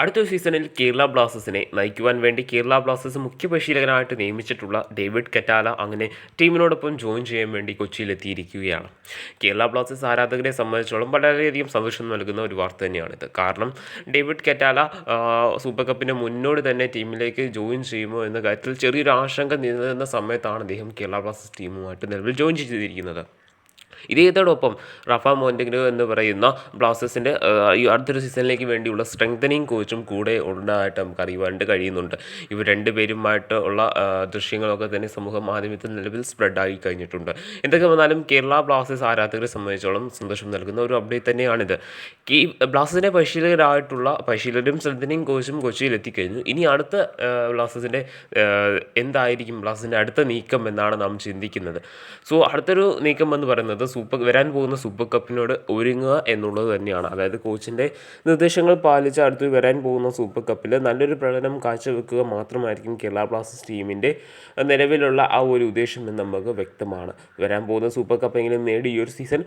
അടുത്ത സീസണിൽ കേരള ബ്ലാസ്റ്റേഴ്സിനെ നയിക്കുവാൻ വേണ്ടി കേരള ബ്ലാസ്റ്റേഴ്സ് മുഖ്യ പരിശീലകനായിട്ട് നിയമിച്ചിട്ടുള്ള ഡേവിഡ് കറ്റാല അങ്ങനെ ടീമിനോടൊപ്പം ജോയിൻ ചെയ്യാൻ വേണ്ടി കൊച്ചിയിലെത്തിയിരിക്കുകയാണ്. കേരള ബ്ലാസ്റ്റേഴ്സ് ആരാധകരെ സംബന്ധിച്ചോളം വളരെയധികം സന്തോഷം നൽകുന്ന ഒരു വാർത്ത തന്നെയാണിത്. കാരണം ഡേവിഡ് കറ്റാല സൂപ്പർ കപ്പിന് മുന്നോട് തന്നെ ടീമിലേക്ക് ജോയിൻ ചെയ്യുമോ എന്ന കാര്യത്തിൽ ചെറിയൊരു ആശങ്ക നിലനിന്ന സമയത്താണ് അദ്ദേഹം കേരള ബ്ലാസ്റ്റേഴ്സ് ടീമുമായിട്ട് നിലവിൽ ജോയിൻ ചെയ്തിരിക്കുന്നത്. ഇതോടൊപ്പം റഫ മോന്റെഗ്രോ എന്ന് പറയുന്ന ബ്ലാസ്റ്റേഴ്സിൻ്റെ ഈ അടുത്തൊരു സീസണിലേക്ക് വേണ്ടിയുള്ള സ്ട്രെങ്തനിങ് കോച്ചും കൂടെ ഉണ്ടായിട്ട് നമുക്ക് അറിയുവാനായിട്ട് കഴിയുന്നുണ്ട്. ഇവർ രണ്ടുപേരുമായിട്ട് ഉള്ള ദൃശ്യങ്ങളൊക്കെ തന്നെ സമൂഹ മാധ്യമത്തിൽ നിലവിൽ സ്പ്രെഡായി കഴിഞ്ഞിട്ടുണ്ട്. എന്തൊക്കെ വന്നാലും കേരള ബ്ലാസ്റ്റേഴ്സ് ആരാധകരെ സംബന്ധിച്ചോളം സന്തോഷം നൽകുന്ന ഒരു അപ്ഡേറ്റ് തന്നെയാണിത്. ഈ ബ്ലാസ്റ്റേഴ്സിൻ്റെ പരിശീലകരും സ്ട്രെങ്തനിങ് കോച്ചും കൊച്ചിയിൽ എത്തിക്കഴിഞ്ഞു. ഇനി അടുത്ത ബ്ലാസ്റ്റേഴ്സിൻ്റെ എന്തായിരിക്കും ബ്ലാസ്റ്റേഴ്സിൻ്റെ അടുത്ത നീക്കം എന്നാണ് നാം ചിന്തിക്കുന്നത്. സോ അടുത്തൊരു നീക്കം എന്ന് പറയുന്നത് വരാൻ പോകുന്ന സൂപ്പർ കപ്പിനോട് ഒരുങ്ങുക എന്നുള്ളത് തന്നെയാണ്. അതായത് കോച്ചിൻ്റെ നിർദ്ദേശങ്ങൾ പാലിച്ച് അടുത്ത് വരാൻ പോകുന്ന സൂപ്പർ കപ്പിൽ നല്ലൊരു പ്രകടനം കാഴ്ചവെക്കുക മാത്രമായിരിക്കും കേരള ബ്ലാസ്റ്റേഴ്സ് ടീമിൻ്റെ നിലവിലുള്ള ആ ഒരു ഉദ്ദേശം എന്ന് നമുക്ക് വ്യക്തമാണ്. വരാൻ പോകുന്ന സൂപ്പർ കപ്പെങ്കിലും നേടി ഈ ഒരു സീസൺ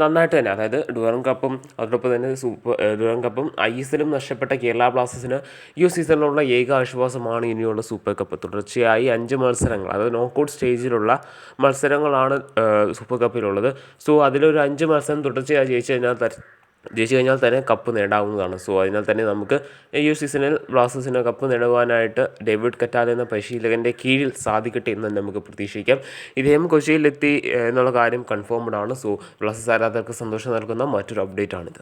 നന്നായിട്ട് തന്നെ, അതായത് ഡ്യൂറൻ കപ്പും അതോടൊപ്പം തന്നെ ഡ്യൂറൻ കപ്പും ISLും നഷ്ടപ്പെട്ട കേരള ബ്ലാസ്റ്റേഴ്സിന് ഈ ഒരു സീസണിലുള്ള ഏക ആശ്വാസമാണ് ഇനിയുള്ള സൂപ്പർ കപ്പ്. തുടർച്ചയായി 5 മത്സരങ്ങൾ, അതായത് നോക്കൗട്ട് സ്റ്റേജിലുള്ള മത്സരങ്ങളാണ് സൂപ്പർ കപ്പിലുള്ളത്. സോ അതിലൊരു 5 മത്സരം തുടർച്ചയായി ജയിച്ചു കഴിഞ്ഞാൽ തന്നെ കപ്പ് നേടാവുന്നതാണ്. സോ അതിനാൽ തന്നെ നമുക്ക് ഈ ഒരു സീസണിൽ ബ്ലാസ്റ്റേഴ്സിന് കപ്പ് നേടുവാനായിട്ട് ഡേവിഡ് കറ്റാല എന്ന പരിശീലകൻ്റെ കീഴിൽ സാധിക്കട്ടെ എന്ന് നമുക്ക് പ്രതീക്ഷിക്കാം. ഇദ്ദേഹം കൊച്ചിയിലെത്തി എന്നുള്ള കാര്യം കൺഫേംഡ് ആണ്. സോ ബ്ലാസ്റ്റേഴ്സ് ആരാധകർക്ക് സന്തോഷം നൽകുന്ന മറ്റൊരു അപ്ഡേറ്റ് ആണിത്.